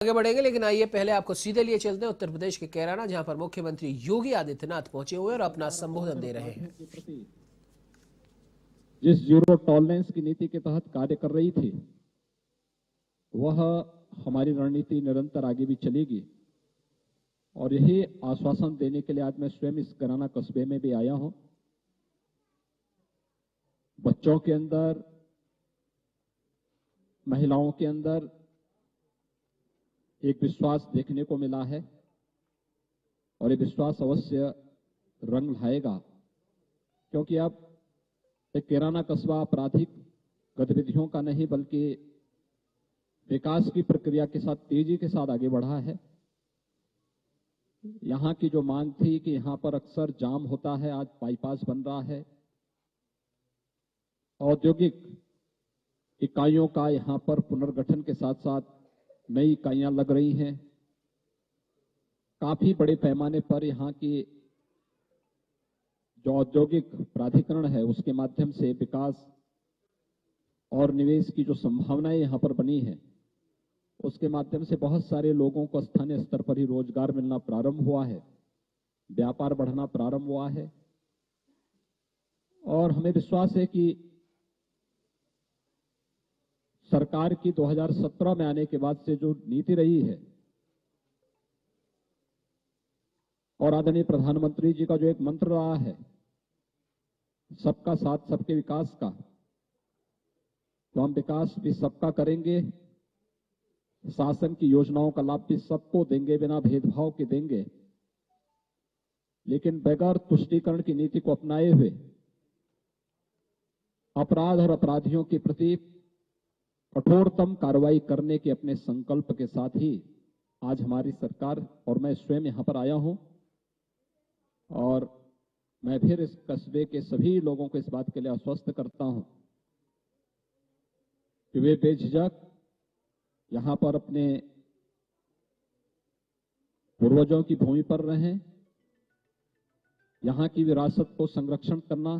आगे बढ़ेंगे, लेकिन आइए पहले आपको सीधे लिए चलते हैं उत्तर प्रदेश के कैराना, जहां पर मुख्यमंत्री योगी आदित्यनाथ पहुंचे हुए और अपना संबोधन दे रहे हैं। जिस जीरो टॉलरेंस की नीति के तहत कार्य कर रही थी, वह हमारी रणनीति निरंतर आगे भी चलेगी और यही आश्वासन देने के लिए आज मैं स्वयं इस कैराना कस्बे में भी आया हूं। बच्चों के अंदर, महिलाओं के अंदर एक विश्वास देखने को मिला है और ये विश्वास अवश्य रंग लाएगा, क्योंकि अब एक कैराना कस्बा आपराधिक गतिविधियों का नहीं बल्कि विकास की प्रक्रिया के साथ तेजी के साथ आगे बढ़ा है। यहां की जो मांग थी कि यहां पर अक्सर जाम होता है, आज बाईपास बन रहा है। औद्योगिक इकाइयों का यहां पर पुनर्गठन के साथ साथ नई इकाइयां लग रही हैं। काफी बड़े पैमाने पर यहां की जो औद्योगिक प्राधिकरण है उसके माध्यम से विकास और निवेश की जो संभावनाएं यहां पर बनी है, उसके माध्यम से बहुत सारे लोगों को स्थानीय स्तर पर ही रोजगार मिलना प्रारंभ हुआ है, व्यापार बढ़ना प्रारंभ हुआ है। और हमें विश्वास है कि सरकार की 2017 में आने के बाद से जो नीति रही है और आदरणीय प्रधानमंत्री जी का जो एक मंत्र रहा है, सबका साथ सबके विकास का, तो हम विकास भी सबका करेंगे, शासन की योजनाओं का लाभ भी सबको देंगे, बिना भेदभाव के देंगे, लेकिन बगैर तुष्टीकरण की नीति को अपनाए हुए अपराध और अपराधियों के प्रति कठोरतम कार्रवाई करने के अपने संकल्प के साथ ही आज हमारी सरकार और मैं स्वयं यहां पर आया हूं। और मैं फिर इस कस्बे के सभी लोगों को इस बात के लिए आश्वस्त करता हूं कि वे बेझिझक यहां पर अपने पूर्वजों की भूमि पर रहें, यहां की विरासत को संरक्षण करना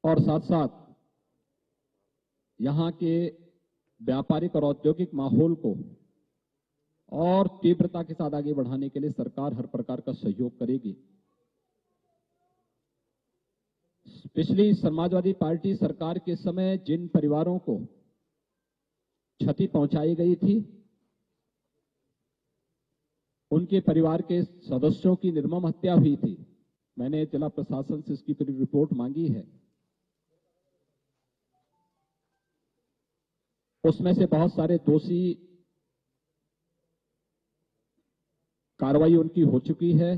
और साथ साथ यहां के व्यापारिक और औद्योगिक माहौल को और तीव्रता के साथ आगे बढ़ाने के लिए सरकार हर प्रकार का सहयोग करेगी। पिछली समाजवादी पार्टी सरकार के समय जिन परिवारों को क्षति पहुंचाई गई थी, उनके परिवार के सदस्यों की निर्मम हत्या हुई थी। मैंने जिला प्रशासन से इसकी पूरी रिपोर्ट मांगी है। उसमें से बहुत सारे दोषी कार्रवाई उनकी हो चुकी है।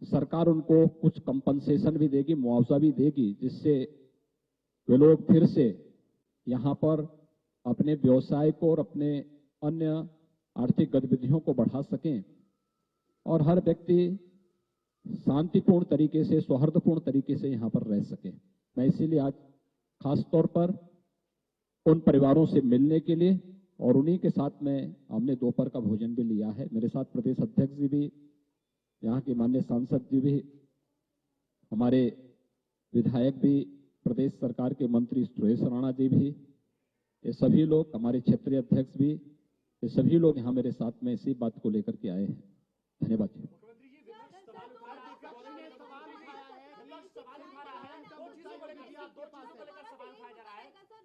सरकार उनको कुछ कंपनसेशन भी देगी, मुआवजा भी देगी, जिससे वे लोग फिर से यहां पर अपने व्यवसाय को और अपने अन्य आर्थिक गतिविधियों को बढ़ा सकें और हर व्यक्ति शांतिपूर्ण तरीके से, सौहार्दपूर्ण तरीके से यहां पर रह सके। मैं इसीलिए आज खास तौर पर उन परिवारों से मिलने के लिए और उन्हीं के साथ में हमने दोपहर का भोजन भी लिया है। मेरे साथ प्रदेश अध्यक्ष जी भी, यहाँ के माननीय सांसद जी भी, हमारे विधायक भी, प्रदेश सरकार के मंत्री सुरेश राणा जी भी, ये सभी लोग, हमारे क्षेत्रीय अध्यक्ष भी, ये सभी लोग यहाँ मेरे साथ में इसी बात को लेकर के आए हैं। धन्यवाद जी।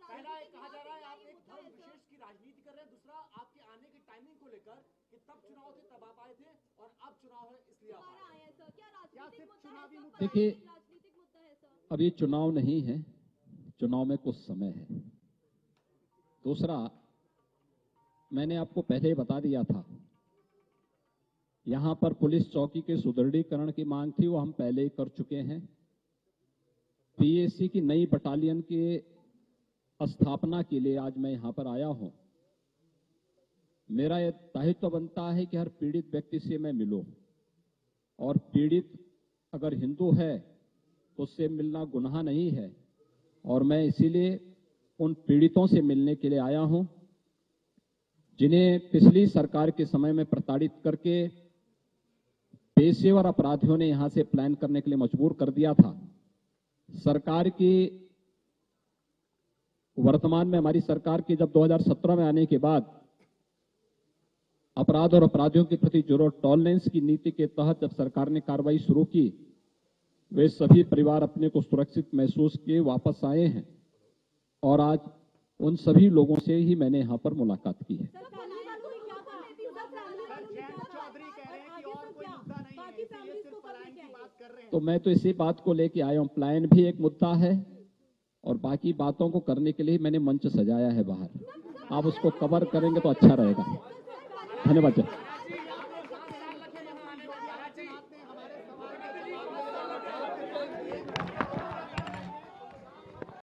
पहला एक कहा जा रहा है आप एक धर्म विशेष की राजनीति कर रहे हैं, दूसरा आपके आने की टाइमिंग को लेकर कि तब चुनाव थे तब आप आए थे और अब चुनाव है इसलिए आप आए हैं। क्या सिर्फ चुनावी मुद्दा? देखिए, अब ये चुनाव नहीं है, चुनाव में कुछ समय है। दूसरा, मैंने आपको पहले ही बता दिया था, यहां पर पुलिस चौकी के सुदृढ़ीकरण की मांग थी, वो हम पहले ही कर चुके हैं। पीएसी की नई बटालियन के स्थापना के लिए आज मैं यहां पर आया हूं। मेरा यह दायित्व बनता है कि हर पीड़ित व्यक्ति से मैं मिलूं, और पीड़ित अगर हिंदू है तो उससे मिलना गुनाह नहीं है, और मैं इसीलिए उन पीड़ितों से मिलने के लिए आया हूं जिन्हें पिछली सरकार के समय में प्रताड़ित करके पेशेवर अपराधियों ने यहां से प्लान करने के लिए मजबूर कर दिया था। सरकार की वर्तमान में हमारी सरकार की जब 2017 में आने के बाद अपराध और अपराधियों के प्रति जीरो टॉलरेंस की नीति के तहत जब सरकार ने कार्रवाई शुरू की, वे सभी परिवार अपने को सुरक्षित महसूस किए वापस आए हैं और आज उन सभी लोगों से ही मैंने यहां पर मुलाकात की है। जयंत चौधरी कह रहे हैं कि और कोई मुद्दा नहीं है, इसलिए सिर्फ पलायन की बात कर रहे हैं। तो मैं तो इसी बात को लेके आया हूं, पलायन भी एक मुद्दा है और बाकी बातों को करने के लिए मैंने मंच सजाया है बाहर। आप उसको कवर करेंगे तो अच्छा रहेगा। धन्यवाद।